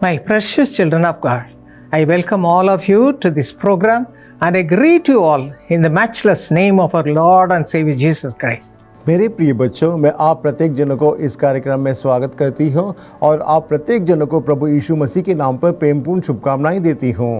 My precious children of God, I welcome all of you to this program and I greet you all in the matchless name of our Lord and Savior Jesus Christ. मेरे प्रिय बच्चों, मैं आप प्रत्येक जनों को इस कार्यक्रम में स्वागत करती हूं और आप प्रत्येक जनों को प्रभु यीशु मसीह के नाम पर प्रेमपूर्ण शुभकामनाएं देती हूं।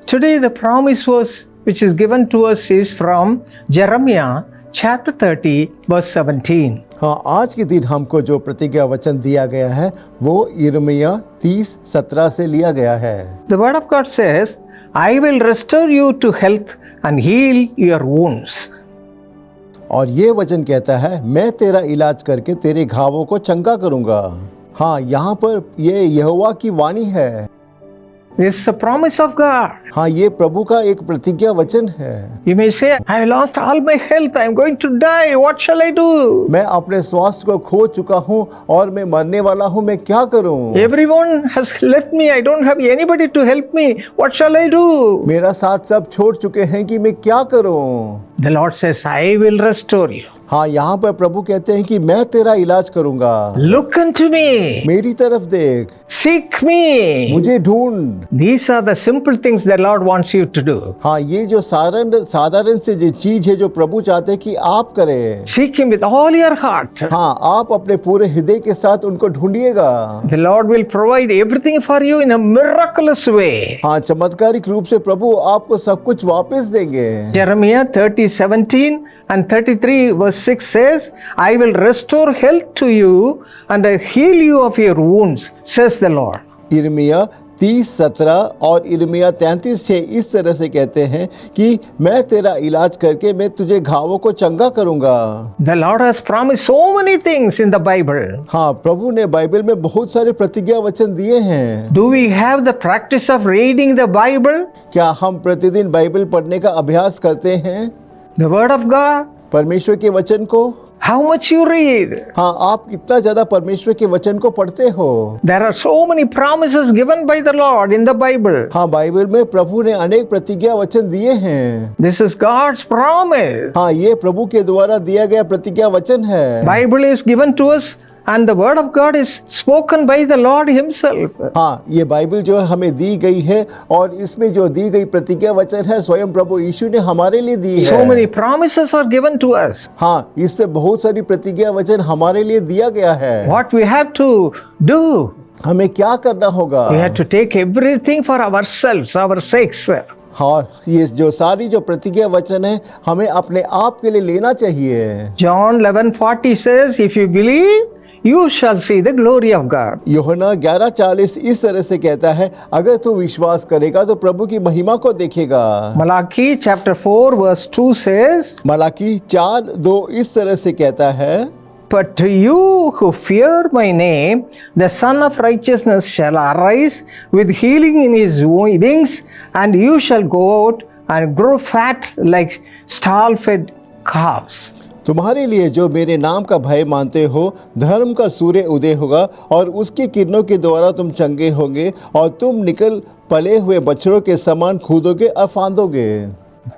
Today the promise verse which is given to us is from Jeremiah chapter 30 verse 17. हाँ, आज के दिन हमको जो प्रतिज्ञा वचन दिया गया है वो यिर्मयाह 30:17 से लिया गया है। The word of God says, I will restore you to health and heal your wounds. और ये वचन कहता है, मैं तेरा इलाज करके तेरे घावों को चंगा करूंगा। हाँ, यहाँ पर ये यहोवा की वाणी है। This is the promise of God. हाँ, ये प्रभु का एक प्रतिज्ञा वचन है। You may say, I lost all my health, I am going to die, what shall I do? मैं अपने स्वास्थ्य को खो चुका हूँ और मैं मरने वाला हूँ, मैं क्या करूँ? Everyone has left me, I don't have anybody to help me, what shall I do? मेरा साथ सब छोड़ चुके हैं कि मैं क्या करूँ? The Lord says, I will restore you. हाँ, यहाँ पर प्रभु कहते हैं कि मैं तेरा इलाज करूंगा। Look unto me. मेरी तरफ देख। Seek me. मुझे ढूंढ। These are the simple things the Lord wants you to do. हाँ, ये जो साधारण से जो चीज है जो प्रभु चाहते हैं कि आप करें। Seek Him with all your heart. हाँ, आप अपने पूरे हृदय के साथ उनको ढूंढिएगा। The Lord will provide everything for you in a miraculous way. हाँ, चमत्कारिक रूप से प्रभु आपको सब कुछ वापस देंगे। Jeremiah 30:17 and 33 verse 6 says, I will restore health to you and I heal you of your wounds, says the Lord. यिर्मयाह 30:17 और यिर्मयाह 33:6 इस तरह से कहते हैं कि मैं तेरा इलाज करके मैं तुझे घावों को चंगा करूंगा। The Lord has promised so many things in the Bible. हाँ, प्रभु ने बाइबल में बहुत सारे प्रतिज्ञा वचन दिए हैं। Do we have the practice of reading the Bible? क्या हम प्रतिदिन बाइबल पढ़ने का अभ्यास करते हैं? The Word of God? परमेश्वर के वचन को? How much you read? हाँ, आप कितना ज्यादा परमेश्वर के वचन को पढ़ते हो? There are so many promises given by the Lord in the Bible. हाँ, बाइबल में प्रभु ने अनेक प्रतिज्ञा वचन दिए हैं। This is God's promise. हाँ, ये प्रभु के द्वारा दिया गया प्रतिज्ञा वचन है। Bible is given to us and the word of God is spoken by the Lord himself. हाँ, ये बाइबल जो है हमें दी गई है और इसमें जो दी गई प्रतिज्ञा वचन है स्वयं प्रभु यीशु ने हमारे लिए दी है। So many promises are given to us. हाँ, इसमें बहुत सारी प्रतिज्ञा वचन हमारे लिए दिया गया है। What we have to do? हमें क्या करना होगा? We have to take everything for ourselves, our sakes. हाँ, ये जो सारी जो प्रतिज्ञा वचन है हमें अपने आप के लिए लेना चाहिए। John 11:40 says, if you believe, you shall see the glory of God. यूहन्ना 11:40 इस तरह से कहता है, अगर तू विश्वास करेगा तो प्रभु की महिमा को देखेगा। Malachi chapter 4 verse 2 says, Malachi 4:2 इस तरह से कहता है, But to you who fear my name, the Son of Righteousness shall arise with healing in his wings, and you shall go out and grow fat like stall-fed calves. तुम्हारे लिए जो मेरे नाम का भय मानते हो, धर्म का सूर्य उदय होगा और उसकी किरणों के द्वारा तुम चंगे होंगे और तुम निकल पले हुए बछड़ों के समान कूदोगे और फांदोगे।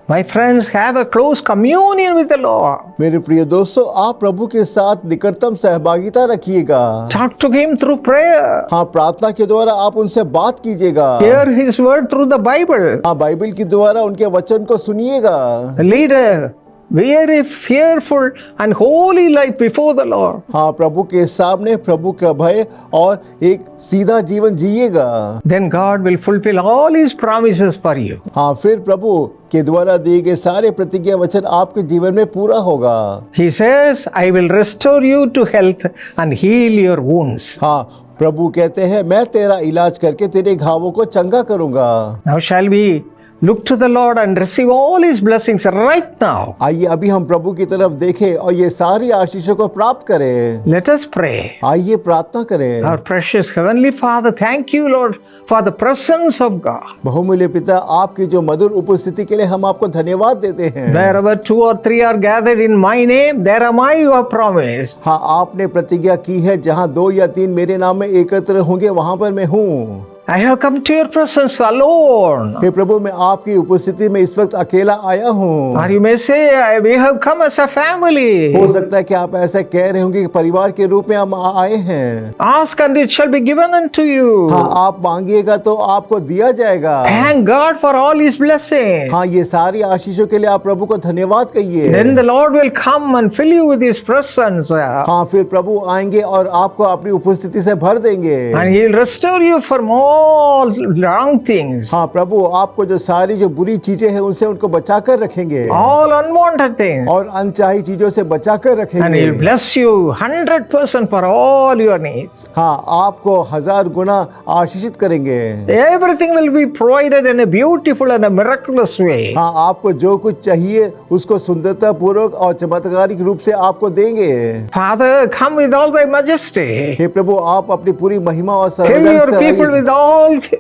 My friends, have a close communion with the Lord. मेरे प्रिय दोस्तों, आप प्रभु के साथ निकटतम सहभागिता रखिएगा। Talk to him through prayer. हाँ, प्रार्थना के द्वारा आप उनसे बात कीजिएगा। Hear his word through the Bible. हाँ, बाइबल के द्वारा उनके वचन को सुनिएगा। Lead a very fearful and holy life before the Lord. हाँ, प्रभु के सामने प्रभु का भय और एक सीधा जीवन जिएगा। Then God will fulfill all his promises for you. हाँ, फिर प्रभु के द्वारा दिए गए सारे प्रतिज्ञा वचन आपके जीवन में पूरा होगा। He says, I will restore you to health and heal your wounds. हाँ, प्रभु कहते हैं, मैं तेरा इलाज करके तेरे घावों को चंगा करूंगा। Now shall we look to the Lord and receive all his blessings right now? आइए अभी हम प्रभु की तरफ देखें और ये सारी आशीषों को प्राप्त करें। Let us pray. आइए प्रार्थना करें। Our precious heavenly Father, thank you, Lord, for the presence of God. बहुमूल्य पिता, आपकी जो मधुर उपस्थिति के लिए हम आपको धन्यवाद देते हैं। Wherever 2 or 3 are gathered in my name, there am I, you have promised. हाँ, आपने प्रतिज्ञा की है, जहाँ 2 या 3 मेरे नाम में एकत्र होंगे वहाँ पर मैं हूँ। I have come to your presence alone. हे प्रभु, मैं आपकी उपस्थिति में इस वक्त अकेला आया हूँ। Or you may say, we have come as a family. हो सकता है कि आप ऐसा कह रहे होंगे कि परिवार के रूप में हम आए हैं। Ask and it shall be given unto you. हाँ, आप मांगिएगा तो आपको दिया जाएगा। Thank God for all His blessings. हाँ, ये सारी आशीषों के लिए आप प्रभु को धन्यवाद कहिए। Then the Lord will come and fill you with His presence. हाँ, फिर प्रभु आएंगे और आपको अपनी उपस्थिति से भर देंगे। And He will restore you from all wrong things. हाँ प्रभु, आपको जो सारी जो बुरी चीजें हैं उनसे उनको बचा कर रखेंगे All unwanted things. और अनचाही चीजों से बचा कर And रखेंगे। He'll bless you 100% for all your needs. हाँ, आपको 1000 गुना आशीषित करेंगे। Everything will be provided in a beautiful and a miraculous way. हाँ, आपको जो कुछ चाहिए उसको सुंदरता पूर्वक और चमत्कारिक रूप से आपको देंगे। Father, come with all thy majesty. हे प्रभु, आप अपनी पूरी महिमा और Fill सर्वजन your से people आइए। with all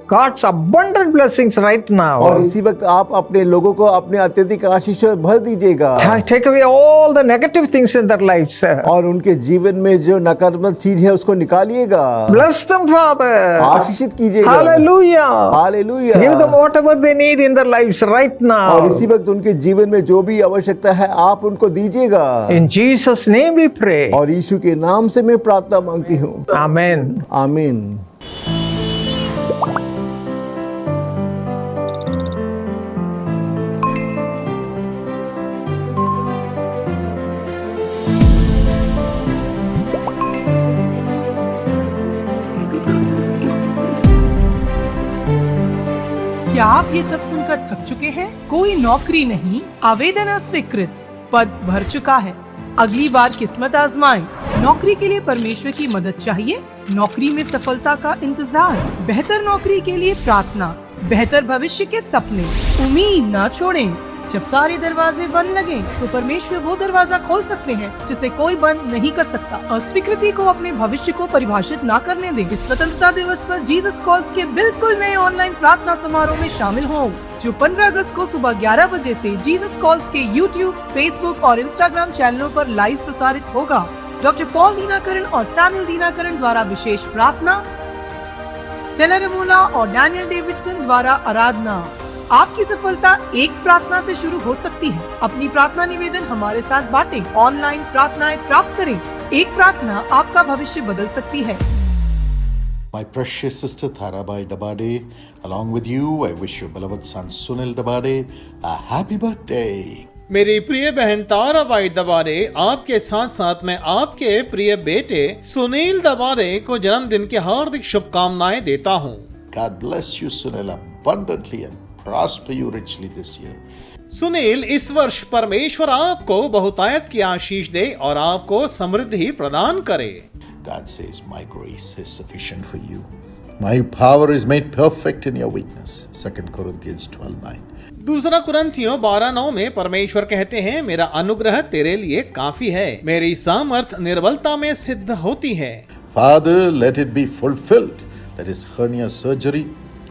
God's abundant blessings right और now. इसी वक्त आप अपने लोगों को अपने अत्यधिक आशीषों भर दीजिएगा Take away all the negative things in their lives. और उनके जीवन में जो नकारात्मक चीज है उसको निकालिएगा। Bless them, Father. आशीषित कीजिएगा। Hallelujah. Hallelujah. Give them whatever they need in their lives right और now. इसी वक्त उनके जीवन में जो भी आवश्यकता है आप उनको दीजिएगा। In Jesus' name we pray. और यीशु के नाम से मैं प्रार्थना मांगती हूँ। Amen. आमीन। क्या आप ये सब सुनकर थक चुके हैं? कोई नौकरी नहीं, आवेदन अस्वीकृत, पद भर चुका है। अगली बार किस्मत आजमाएं। नौकरी के लिए परमेश्वर की मदद चाहिए? नौकरी में सफलता का इंतजार, बेहतर नौकरी के लिए प्रार्थना, बेहतर भविष्य के सपने। उम्मीद ना छोड़ें। जब सारे दरवाजे बंद लगे तो परमेश्वर वो दरवाजा खोल सकते हैं जिसे कोई बंद नहीं कर सकता। अस्वीकृति को अपने भविष्य को परिभाषित ना करने दें। इस स्वतंत्रता दिवस पर जीसस कॉल्स के बिल्कुल नए ऑनलाइन प्रार्थना समारोह में शामिल हों, जो 15 अगस्त को सुबह 11 बजे से जीसस कॉल्स के यूट्यूब, फेसबुक और इंस्टाग्राम चैनलों पर लाइव प्रसारित होगा। डॉक्टर पॉल दीनाकरण और सैमुअल दीनाकरण द्वारा विशेष प्रार्थना, स्टेला रमोला और डैनियल डेविडसन द्वारा आराधना। आपकी सफलता एक प्रार्थना से शुरू हो सकती है। अपनी प्रार्थना निवेदन हमारे साथ बांटें। ऑनलाइन प्रार्थनाएं प्राप्त करें। एक प्रार्थना आपका भविष्य बदल सकती है। My precious sister Tharabai Dabade, along with you, I wish your beloved son Sunil Dabade a happy birthday. मेरी प्रिय बहन ताराबाई दबारे, आपके साथ साथ मैं आपके प्रिय बेटे सुनील दबारे को जन्मदिन की हार्दिक शुभकामनाएं देता हूँ। God bless you, Sunil, abundantly and prosper you richly this year. Sunil, इस वर्ष परमेश्वर आपको बहुतायत की आशीष दे और आपको समृद्धि प्रदान करे। God says, my grace is sufficient for you. My power is made perfect in your weakness. 2 Corinthians 12:9. दूसरा कुरिन्थियों 12:9 में परमेश्वर कहते हैं, मेरा अनुग्रह तेरे लिए काफी है, मेरी सामर्थ निर्बलता में सिद्ध होती है। Father, let it be fulfilled. Let his hernia surgery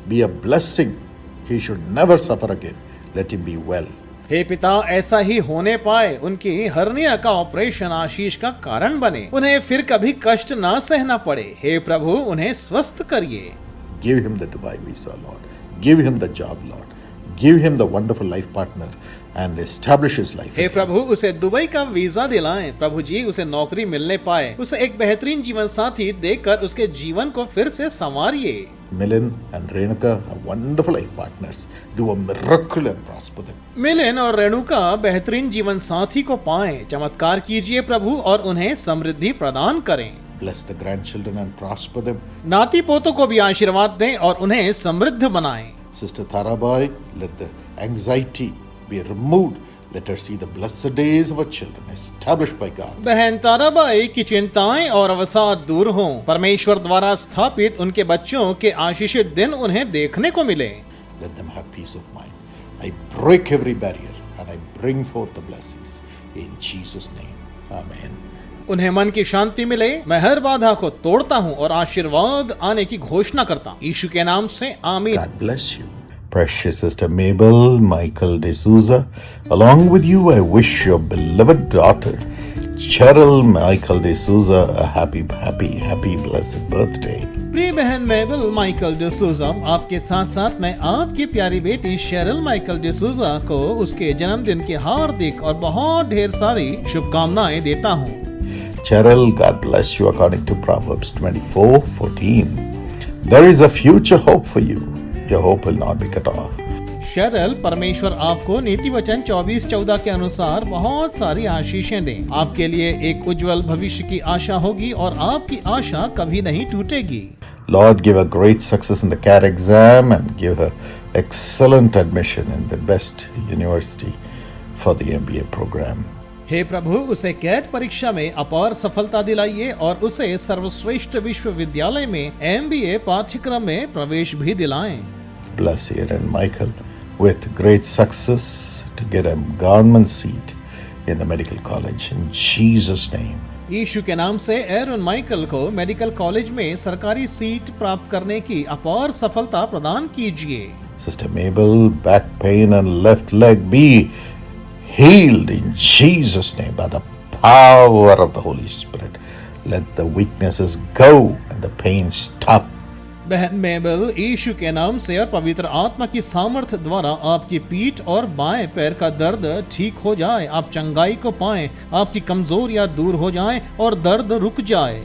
be a blessing. He should never suffer again. Let him be well. हे पिता, ऐसा ही होने पाए, उनकी हर्निया का ऑपरेशन आशीष का कारण बने, उन्हें फिर कभी कष्ट ना सहना पड़े। हे प्रभु, उन्हें स्वस्थ करिए। Give him the Dubai visa, Lord. Give him the job, Lord. Give him the wonderful life partner and establish his life. हे प्रभु, उसे दुबई का वीजा दिलाएं। प्रभु जी, उसे नौकरी मिलने पाए, उसे एक बेहतरीन जीवन साथी देकर उसके जीवन को फिर से संवारिए। Milin and Renuka are wonderful life partners. Do a miracle and prosper them. मिलिन और रेणुका बेहतरीन जीवन साथी को पाएं। चमत्कार कीजिए प्रभु और उन्हें समृद्धि प्रदान करें। Bless the grandchildren and prosper them. नाती पोतों को भी आशीर्वाद दें और उन्हें समृद्ध बनाएं। Sister Tarabai, let the anxiety be removed. Let her see the blessed days of her children established by God. बहन ताराबाई की चिंताएं और अवसाद दूर हों। परमेश्वर द्वारा स्थापित उनके बच्चों के आशीषित दिन उन्हें देखने को मिले। Let them have peace of mind. I break every barrier and I bring forth the blessings in Jesus' name. Amen. उन्हें मन की शांति मिले। मैं हर बाधा को तोड़ता हूँ और आशीर्वाद आने की घोषणा करता हूँ। यीशु के नाम से आमीन। God bless you. Precious Sister Mabel Michael D'Souza, along with you, I wish your beloved daughter Cheryl Michael D'Souza, a happy, blessed birthday. प्रिय बहन मेबल माइकल डिसूजा, आपके साथ साथ मैं आपकी प्यारी बेटी शेरल माइकल डिसूजा को उसके जन्मदिन की हार्दिक और बहुत ढेर सारी शुभकामनाएं देता हूँ। Cheryl, God bless you according to Proverbs 24:14. There is a future hope for you. Your hope will not be cut off. Cheryl, परमेश्वर आपको नीति वचन 24:14 के अनुसार बहुत सारी आशीषें दें। आपके लिए एक उज्जवल भविष्य की आशा होगी और आपकी आशा कभी नहीं टूटेगी। Lord, give her great success in the CAT exam and give her excellent admission in the best university for the MBA program. हे प्रभु, उसे कैट परीक्षा में अपार सफलता दिलाइए और उसे सर्वश्रेष्ठ विश्वविद्यालय में MBA पाठ्यक्रम में प्रवेश भी दिलाएं। Bless Aaron Michael with great success to get a government seat in the medical college in Jesus' name. यीशु के नाम से एरन माइकल को मेडिकल कॉलेज में सरकारी सीट प्राप्त करने की अपार सफलता प्रदान कीजिए। Sister Mabel, back pain and left leg be healed in Jesus' name by the power of the Holy Spirit. Let the weaknesses go and the pain stop. बहन मेबल, यीशु के नाम से और पवित्र आत्मा की सामर्थ द्वारा आपकी पीठ और बाएं पैर का दर्द ठीक हो जाए, आप चंगाई को पाएं, आपकी कमजोरियां दूर हो जाएं और दर्द रुक जाए।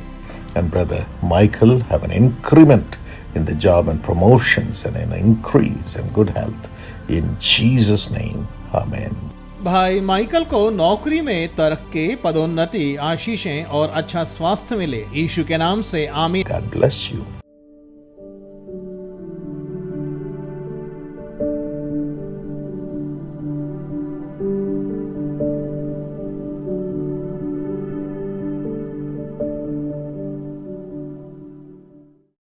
And brother Michael, have an increment in the job and promotions and an increase in good health in Jesus' name. Amen. भाई माइकल को नौकरी में तरक्की, पदोन्नति, आशीषें और अच्छा स्वास्थ्य मिले, यीशु के नाम से आमीन। God bless you.